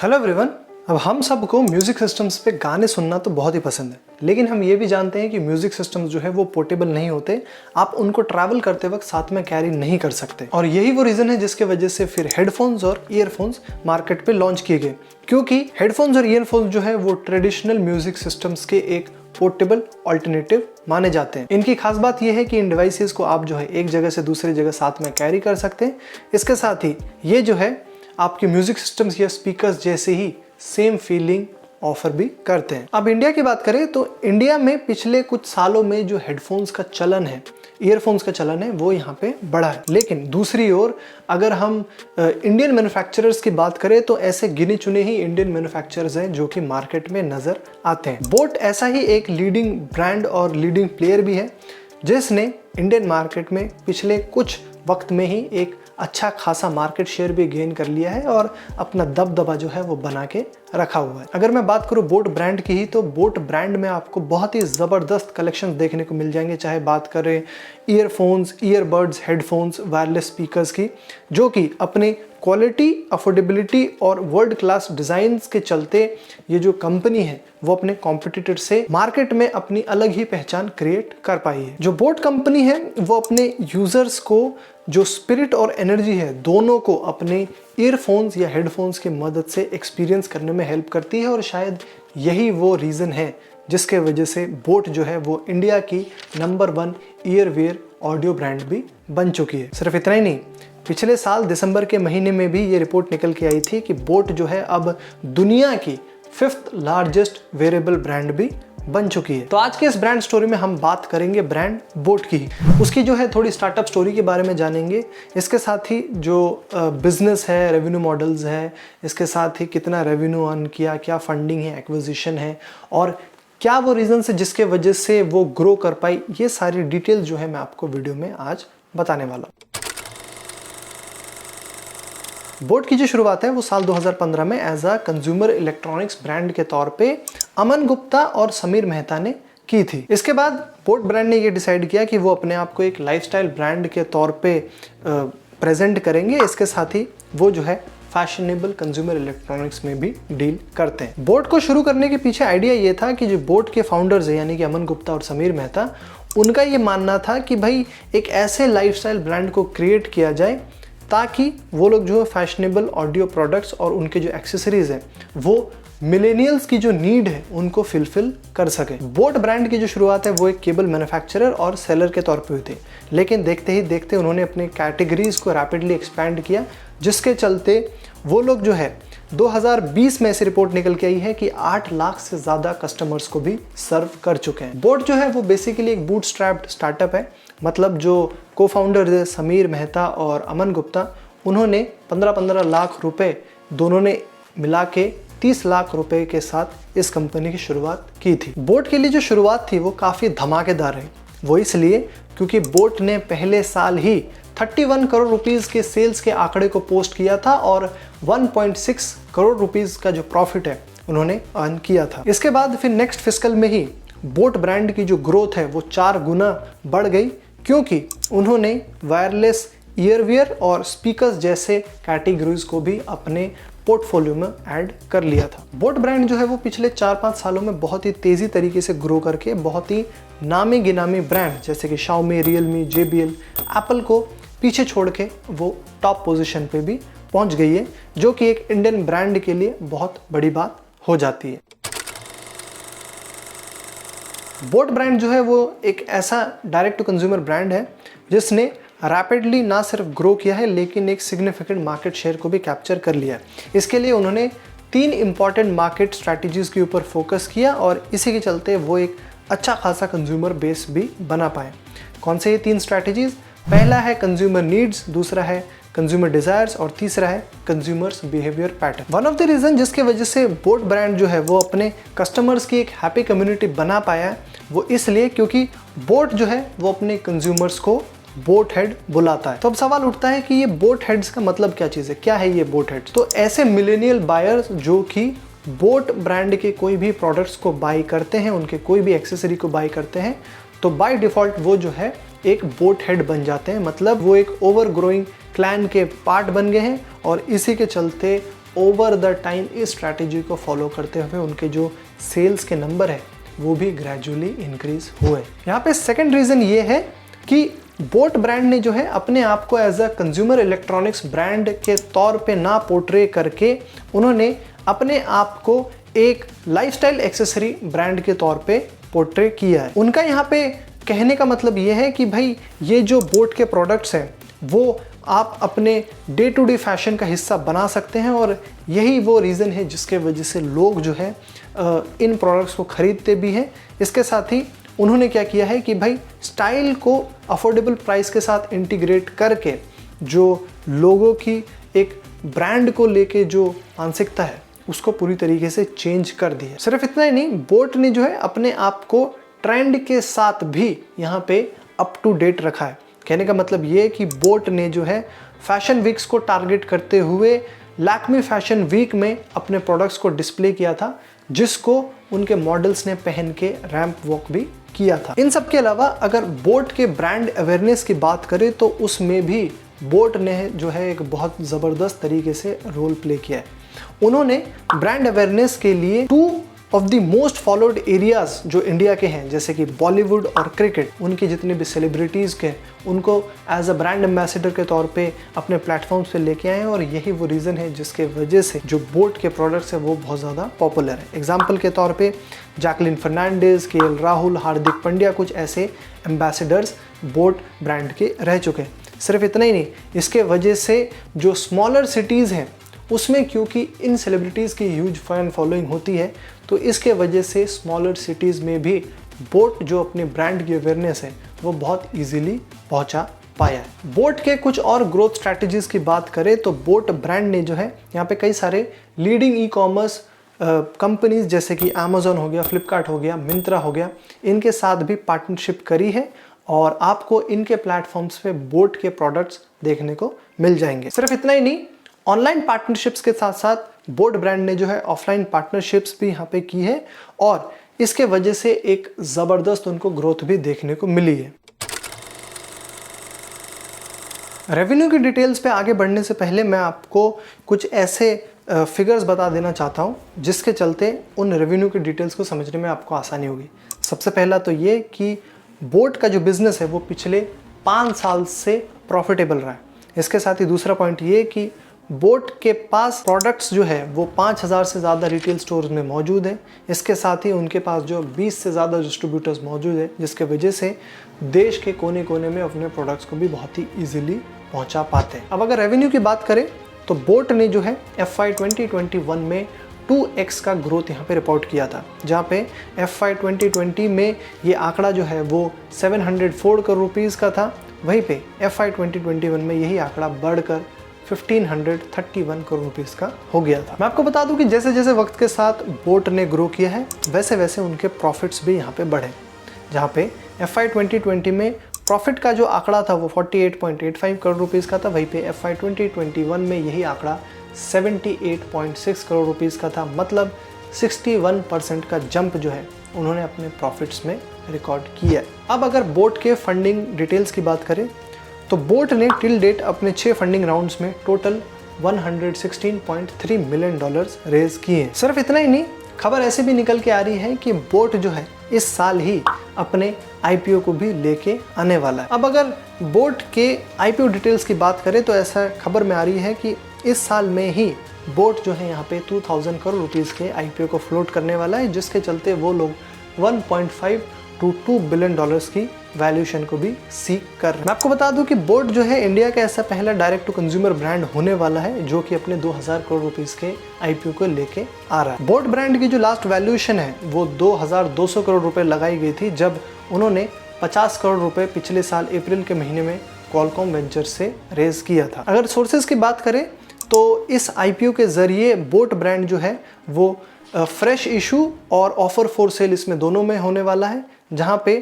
Hello everyone. अब हम सबको म्यूजिक सिस्टम्स पे गाने सुनना तो बहुत ही पसंद है, लेकिन हम ये भी जानते हैं कि म्यूजिक सिस्टम्स जो है वो पोर्टेबल नहीं होते। आप उनको ट्रैवल करते वक्त साथ में कैरी नहीं कर सकते, और यही वो रीज़न है जिसके वजह से फिर हेडफोन्स और ईयरफोन्स मार्केट पे लॉन्च किए गए, क्योंकि हेडफोन्स और ईयरफोन्स जो है वो ट्रेडिशनल म्यूजिक सिस्टम्स के एक पोर्टेबल ऑल्टरनेटिव माने जाते हैं। इनकी खास बात यह है कि इन डिवाइसेस को आप जो है एक जगह से दूसरी जगह साथ में कैरी कर सकते हैं। इसके साथ ही ये जो है आपके म्यूजिक सिस्टम्स या स्पीकर्स जैसे ही सेम फीलिंग ऑफर भी करते हैं। अब इंडिया की बात करें तो इंडिया में पिछले कुछ सालों में जो हेडफोन्स का चलन है, ईयरफोन्स का चलन है, वो यहाँ पे बढ़ा है। लेकिन दूसरी ओर अगर हम इंडियन मैन्युफैक्चरर्स की बात करें तो ऐसे गिने चुने ही इंडियन मैन्युफैक्चरर्स हैं जो कि मार्केट में नजर आते हैं। बोट ऐसा ही एक लीडिंग ब्रांड और लीडिंग प्लेयर भी है जिसने इंडियन मार्केट में पिछले कुछ वक्त में ही एक अच्छा खासा मार्केट शेयर भी गेन कर लिया है और अपना दबदबा जो है वो बना के रखा हुआ है। अगर मैं बात करूँ बोट ब्रांड की ही, तो बोट ब्रांड में आपको बहुत ही ज़बरदस्त कलेक्शन देखने को मिल जाएंगे, चाहे बात करें earphones, earbuds, headphones, wireless speakers की, जो कि अपने क्वालिटी, अफोर्डेबिलिटी और वर्ल्ड क्लास डिज़ाइंस के चलते ये जो कंपनी है वो अपने कॉम्पिटिटर से मार्केट में अपनी अलग ही पहचान क्रिएट कर पाई है। जो बोट कंपनी है वो अपने यूज़र्स को जो स्पिरिट और एनर्जी है दोनों को अपने ईयरफोन्स या हेडफोन्स की मदद से एक्सपीरियंस करने में हेल्प करती है, और शायद यही वो रीज़न है जिसके वजह से बोट जो है वो इंडिया की नंबर 1 ईयरवेयर ऑडियो ब्रांड भी बन चुकी है। सिर्फ इतना ही नहीं, पिछले साल दिसंबर के महीने में भी ये रिपोर्ट निकल के आई थी कि बोट जो है अब दुनिया की 5th लार्जेस्ट वेयरेबल ब्रांड भी बन चुकी है। तो आज के इस ब्रांड स्टोरी में हम बात करेंगे ब्रांड बोट की, उसकी जो है थोड़ी स्टार्टअप स्टोरी के बारे में जानेंगे। इसके साथ ही जो बिजनेस है, रेवेन्यू मॉडल्स है, इसके साथ ही कितना रेवेन्यू अर्न किया, क्या फंडिंग है, एक्विजिशन है, और क्या वो रीजन है जिसके वजह से वो ग्रो कर पाई, ये सारी डिटेल जो है मैं आपको वीडियो में आज बताने वाला हूँ। बोट की जो शुरुआत है वो साल 2015 में as a consumer electronics brand के तौर पे अमन गुप्ता और समीर मेहता ने की थी। इसके बाद बोट ब्रांड ने ये डिसाइड किया कि वो अपने आप को एक लाइफस्टाइल ब्रांड के तौर पे प्रेजेंट करेंगे। इसके साथ ही वो जो है फैशनेबल कंज्यूमर इलेक्ट्रॉनिक्स में भी डील करते हैं। बोट को शुरू करने के पीछे आइडिया ये था कि जो बोट के फाउंडर्स है यानी कि अमन गुप्ता और समीर मेहता, उनका ये मानना था कि भाई एक ऐसे लाइफस्टाइल ब्रांड को क्रिएट किया जाए ताकि वो लोग जो है फैशनेबल ऑडियो प्रोडक्ट्स और उनके जो एक्सेसरीज हैं वो मिलेनियल्स की जो नीड है उनको फिलफिल कर सके। बोट ब्रांड की जो शुरुआत है वो एक केबल मैन्युफैक्चरर और सेलर के तौर पे हुई थी, लेकिन देखते ही देखते उन्होंने अपने कैटेगरीज को रैपिडली एक्सपैंड किया, जिसके चलते वो लोग जो है 2020 में ऐसी रिपोर्ट निकल के आई है कि 8 लाख से ज़्यादा कस्टमर्स को भी सर्व कर चुके हैं। बोट जो है वो बेसिकली एक बूटस्ट्रैप्ड स्टार्टअप है, मतलब जो को फाउंडर है समीर मेहता और अमन गुप्ता, उन्होंने 15-15 लाख रुपए दोनों ने मिला के 30 लाख रुपए के साथ इस कंपनी की शुरुआत की थी। बोट के लिए जो शुरुआत थी वो काफ़ी धमाकेदार है, वो इसलिए क्योंकि बोट ने पहले साल ही 31 करोड़ रुपीस के सेल्स के आंकड़े को पोस्ट किया था और 1.6 करोड़ रुपीस का जो प्रॉफिट है उन्होंने अर्न किया था। इसके बाद फिर नेक्स्ट फिस्कल में ही बोट ब्रांड की जो ग्रोथ है वो 4 गुना बढ़ गई, क्योंकि उन्होंने वायरलेस ईयरवियर और स्पीकर्स जैसे कैटेगरीज को भी अपने पोर्टफोलियो में ऐड कर लिया था। बोट ब्रांड जो है वो पिछले 4-5 सालों में बहुत ही तेज़ी तरीके से ग्रो करके बहुत ही नामी गिनामी ब्रांड जैसे कि शाओमी, रियलमी, JBL, एप्पल को पीछे छोड़ के वो टॉप पोजीशन पे भी पहुंच गई है, जो कि एक इंडियन ब्रांड के लिए बहुत बड़ी बात हो जाती है। बोट ब्रांड जो है वो एक ऐसा डायरेक्ट टू कंज्यूमर ब्रांड है जिसने रैपिडली ना सिर्फ ग्रो किया है लेकिन एक सिग्निफिकेंट मार्केट शेयर को भी कैप्चर कर लिया है। इसके लिए उन्होंने 3 इंपॉर्टेंट मार्केट स्ट्रैटेजीज के ऊपर फोकस किया और इसी के चलते वो एक अच्छा खासा कंज्यूमर बेस भी बना पाए। कौन से ये 3 स्ट्रैटेजीज? पहला है कंज्यूमर नीड्स, दूसरा है कंज्यूमर डिजायर्स और तीसरा है consumers behaviour pattern. One of the reason जिसके वजह से बोट ब्रांड जो है वो अपने कस्टमर्स की एक हैप्पी कम्युनिटी बना पाया है वो इसलिए क्योंकि बोट जो है वो अपने कंज्यूमर्स को बोट हेड बुलाता है। तो अब सवाल उठता है कि ये बोट हेड्स का मतलब क्या चीज़ है, क्या है ये बोट हेड्स? तो ऐसे मिलेनियल बायर्स जो कि बोट ब्रांड के कोई भी प्रोडक्ट्स को बाई करते हैं, उनके कोई भी एक्सेसरी को बाई करते हैं, तो बाय डिफ़ॉल्ट वो जो है एक बोट हेड बन जाते हैं, मतलब वो एक ओवर ग्रोइंग क्लैन के पार्ट बन गए हैं और इसी के चलते ओवर द टाइम इस स्ट्रैटेजी को फॉलो करते हुए उनके जो सेल्स के नंबर है वो भी ग्रेजुअली इंक्रीज हुए। यहाँ पे सेकंड रीज़न ये है कि बोट ब्रांड ने जो है अपने आप को as a consumer electronics brand के तौर पे ना पोर्ट्रे करके उन्होंने अपने आप को एक लाइफस्टाइल एक्सेसरी ब्रांड के तौर पे पोर्ट्रे किया है। उनका यहाँ पे कहने का मतलब ये है कि भाई ये जो बोट के प्रोडक्ट्स हैं वो आप अपने डे टू डे फैशन का हिस्सा बना सकते हैं और यही वो रीज़न है जिसके वजह से लोग जो है इन प्रोडक्ट्स को ख़रीदते भी हैं। इसके साथ ही उन्होंने क्या किया है कि भाई स्टाइल को अफोर्डेबल प्राइस के साथ इंटीग्रेट करके जो लोगों की एक ब्रांड को लेके जो मानसिकता है उसको पूरी तरीके से चेंज कर दी है। सिर्फ इतना ही नहीं, बोट ने जो है अपने आप को ट्रेंड के साथ भी यहाँ पे अप टू डेट रखा है। कहने का मतलब ये है कि बोट ने जो है फैशन वीक्स को टारगेट करते हुए लैक्मे फैशन वीक में अपने प्रोडक्ट्स को डिस्प्ले किया था, जिसको उनके मॉडल्स ने पहन के रैंप वॉक भी किया था। इन सब के अलावा अगर बोट के ब्रांड अवेयरनेस की बात करें तो उसमें भी बोट ने जो है एक बहुत ज़बरदस्त तरीके से रोल प्ले किया है। उन्होंने ब्रांड अवेयरनेस के लिए 2 of the most followed areas जो इंडिया के हैं जैसे कि बॉलीवुड और क्रिकेट, उनके जितने भी सेलिब्रिटीज़ के उनको एज अ ब्रांड एम्बेसडर के तौर पे अपने प्लेटफॉर्म्स पे लेके आए हैं और यही वो रीज़न है जिसके वजह से जो बोट के प्रोडक्ट्स है वो बहुत ज़्यादा पॉपुलर है। एग्जाम्पल के तौर पे जैकलिन फर्नांडिस, केएल राहुल, हार्दिक पांड्या कुछ ऐसे एम्बेसडर्स बोट ब्रांड के रह चुके हैं। सिर्फ इतना ही नहीं, इसके वजह से जो स्मॉलर सिटीज़ हैं उसमें क्योंकि इन सेलिब्रिटीज़ की ह्यूज फैन फॉलोइंग होती है तो इसके वजह से स्मॉलर सिटीज़ में भी बोट जो अपने ब्रांड की अवेयरनेस है वो बहुत इजीली पहुंचा पाया है। बोट के कुछ और ग्रोथ स्ट्रैटेजीज़ की बात करें तो बोट ब्रांड ने जो है यहाँ पे कई सारे लीडिंग ई कॉमर्स कंपनीज जैसे कि अमेज़न हो गया, फ्लिपकार्ट हो गया, मिंत्रा हो गया, इनके साथ भी पार्टनरशिप करी है और आपको इनके प्लेटफॉर्म्स पे बोट के प्रोडक्ट्स देखने को मिल जाएंगे। सिर्फ इतना ही नहीं, ऑनलाइन पार्टनरशिप्स के साथ साथ बोट ब्रांड ने जो है ऑफलाइन पार्टनरशिप्स भी यहाँ पे की है और इसके वजह से एक ज़बरदस्त उनको ग्रोथ भी देखने को मिली है। रेवेन्यू की डिटेल्स पे आगे बढ़ने से पहले मैं आपको कुछ ऐसे फिगर्स बता देना चाहता हूँ जिसके चलते उन रेवेन्यू की डिटेल्स को समझने में आपको आसानी होगी। सबसे पहला तो ये कि बोट का जो बिज़नेस है वो पिछले 5 साल से प्रॉफिटेबल रहा है। इसके साथ ही दूसरा पॉइंट ये कि बोट के पास प्रोडक्ट्स जो है वो 5000 से ज़्यादा रिटेल स्टोर्स में मौजूद है। इसके साथ ही उनके पास जो 20 से ज़्यादा डिस्ट्रीब्यूटर्स मौजूद है जिसके वजह से देश के कोने कोने में अपने प्रोडक्ट्स को भी बहुत ही ईजिली पहुंचा पाते हैं। अब अगर रेवेन्यू की बात करें तो बोट ने जो है FY 2021 में 2x का ग्रोथ यहाँ पे रिपोर्ट किया था, जहाँ पे FY 2020 में ये आंकड़ा जो है वो 704 करोड़ रुपीज़ का था। वहीं पे FY 2021 में यही आंकड़ा बढ़कर 1531 करोड़ रुपीज़ का हो गया था। मैं आपको बता दूं कि जैसे जैसे वक्त के साथ बोट ने ग्रो किया है वैसे वैसे उनके प्रॉफिट्स भी यहाँ पे बढ़े, जहाँ पे FY 2020 में प्रॉफिट का जो आंकड़ा था वो 48.85 करोड़ रुपीज़ का था। वहीं पे FY 2021 में यही आंकड़ा 78.6 करोड़ रुपीज़ का था। मतलब 61% का जंप जो है उन्होंने अपने प्रॉफिट्स में रिकॉर्ड किया है। अब अगर बोट के फंडिंग डिटेल्स की बात करें तो बोट ने टिल डेट अपने 6 फंडिंग राउंड्स में टोटल $116.3 मिलियन रेज किए हैं। सिर्फ इतना ही नहीं, खबर ऐसे भी निकल के आ रही है कि बोट जो है इस साल ही अपने IPO को भी लेके आने वाला है। अब अगर बोट के IPO डिटेल्स की बात करें तो ऐसा खबर में आ रही है कि इस साल में ही बोट जो है यहाँ पे 2000 करोड़ रुपीज़ के IPO को फ्लोट करने वाला है, जिसके चलते वो लोग 1.5 to 2 बिलियन डॉलर्स की वैल्यूएशन को भी सीख कर रहे हैं। मैं आपको बता दूं कि बोट जो है इंडिया का ऐसा पहला डायरेक्ट टू कंज्यूमर ब्रांड होने वाला है जो कि अपने 2000 करोड़ रुपीस के IPO को लेके आ रहा है। बोट ब्रांड की जो लास्ट वैल्यूएशन है वो 2200 करोड़ रुपए लगाई गई थी जब उन्होंने 50 करोड़ रुपए पिछले साल अप्रैल के महीने में क्वालकॉम वेंचर से रेज किया था। अगर सोर्सेज की बात करें तो इस IPO के जरिए बोट ब्रांड जो है वो फ्रेश इशू और ऑफर फॉर सेल इसमें दोनों में होने वाला है, जहाँ पे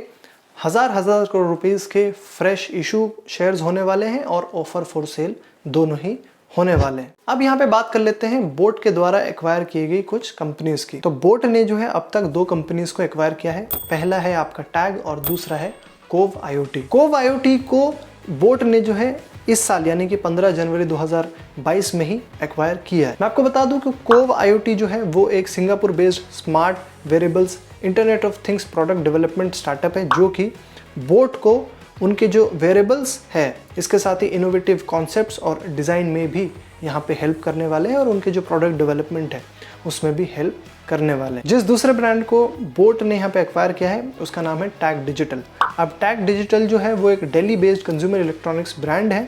हजार करोड़ रुपीस के फ्रेश इशू शेयर्स होने वाले हैं और ऑफर फॉर सेल दोनों ही होने वाले हैं। अब यहाँ पे बात कर लेते हैं बोट के द्वारा एक्वायर की गई कुछ कंपनीज की। तो बोट ने जो है अब तक 2 कंपनीज को एक्वायर किया है। पहला है आपका टैग और दूसरा है कोव IoT। कोव IoT को बोट ने जो है इस साल यानी कि 15 जनवरी 2022 में ही एक्वायर किया है। मैं आपको बता दूं कि कोव IoT जो है वो एक Singapore based smart wearables internet of things product development startup है, जो कि बोट को उनके जो वेरेबल्स है इसके साथ ही इनोवेटिव कॉन्सेप्ट्स और डिज़ाइन में भी यहाँ पे हेल्प करने वाले हैं और उनके जो प्रोडक्ट डेवलपमेंट है उसमें भी हेल्प करने वाले हैं। जिस दूसरे ब्रांड को बोट ने यहाँ पे एक्वायर किया है उसका नाम है टैग डिजिटल। अब टैग डिजिटल जो है वो एक Delhi based consumer electronics brand है।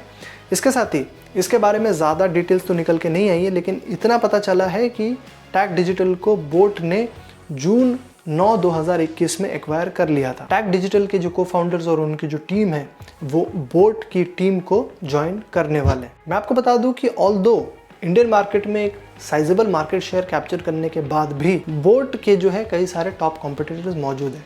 इसके साथ ही इसके बारे में ज़्यादा डिटेल्स तो निकल के नहीं आई है, लेकिन इतना पता चला है कि टैग डिजिटल को बोट ने जून 9, 2021 में एक्वायर कर लिया था। टैग डिजिटल के जो को-फाउंडर्स और उनकी जो टीम है वो बोट की टीम को ज्वाइन करने वाले हैं। मैं आपको बता दूं कि ऑल्दो इंडियन मार्केट में एक साइजेबल मार्केट शेयर कैप्चर करने के बाद भी बोट के जो है कई सारे टॉप कॉम्पिटिटर्स मौजूद हैं।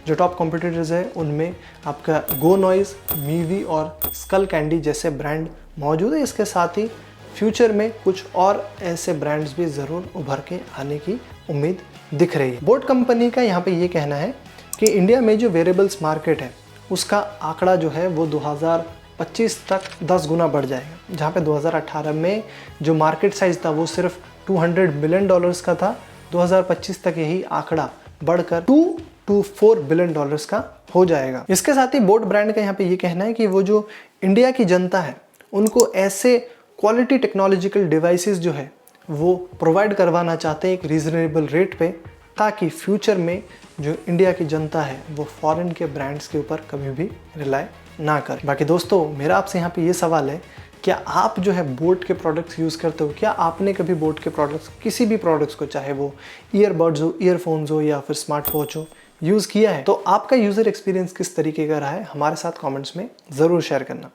जो टॉप कॉम्पिटिटर्स हैं उनमें आपका गो नॉइज, मीवी और स्कल कैंडी जैसे ब्रांड मौजूद है। इसके साथ ही फ्यूचर में कुछ और ऐसे ब्रांड्स भी ज़रूर उभर के आने की उम्मीद दिख रही है। बोट कंपनी का यहाँ पे ये कहना है कि इंडिया में जो वेरेबल्स मार्केट है उसका आंकड़ा जो है वो 2025 तक 10 गुना बढ़ जाएगा। जहाँ पे 2018 में जो मार्केट साइज था वो सिर्फ $200 मिलियन का था, 2025 तक यही आंकड़ा बढ़कर $2 to $4 बिलियन का हो जाएगा। इसके साथ ही बोट ब्रांड का यहाँ पे ये कहना है कि वो जो इंडिया की जनता है उनको ऐसे क्वालिटी टेक्नोलॉजिकल डिवाइसेस जो है वो प्रोवाइड करवाना चाहते हैं एक रीजनेबल रेट पे, ताकि फ्यूचर में जो इंडिया की जनता है वो फॉरेन के ब्रांड्स के ऊपर कभी भी रिलाय ना करे। बाकी दोस्तों मेरा आपसे यहाँ पे ये सवाल है, क्या आप जो है बोट के प्रोडक्ट्स यूज़ करते हो? क्या आपने कभी बोट के प्रोडक्ट्स, किसी भी प्रोडक्ट्स को, चाहे वो ईयरबड्स हो, ईयरफोन्स हो या फिर स्मार्ट वॉच हो, यूज़ किया है? तो आपका यूज़र एक्सपीरियंस किस तरीके का रहा है हमारे साथ कमेंट्स में ज़रूर शेयर करना।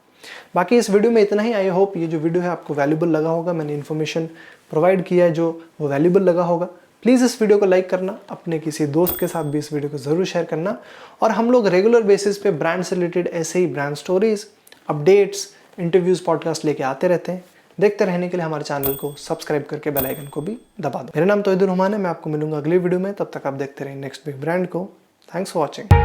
बाकी इस वीडियो में इतना ही। आई होप ये जो वीडियो है आपको वैल्यूबल लगा होगा, मैंने इन्फॉर्मेशन प्रोवाइड किया है जो वो वैल्यूबल लगा होगा। प्लीज़ इस वीडियो को लाइक करना, अपने किसी दोस्त के साथ भी इस वीडियो को ज़रूर शेयर करना, और हम लोग रेगुलर बेसिस पे ब्रांड से रिलेटेड ऐसे ही brand stories, updates, interviews, podcast लेके आते रहते हैं। देखते रहने के लिए हमारे चैनल को सब्सक्राइब करके बेल आइकन को भी दबा दो। मेरा नाम तौहीदुर रहमान है, मैं आपको मिलूंगा अगली वीडियो में। तब तक आप देखते रहें नेक्स्ट बिग ब्रांड को। Thanks for watching.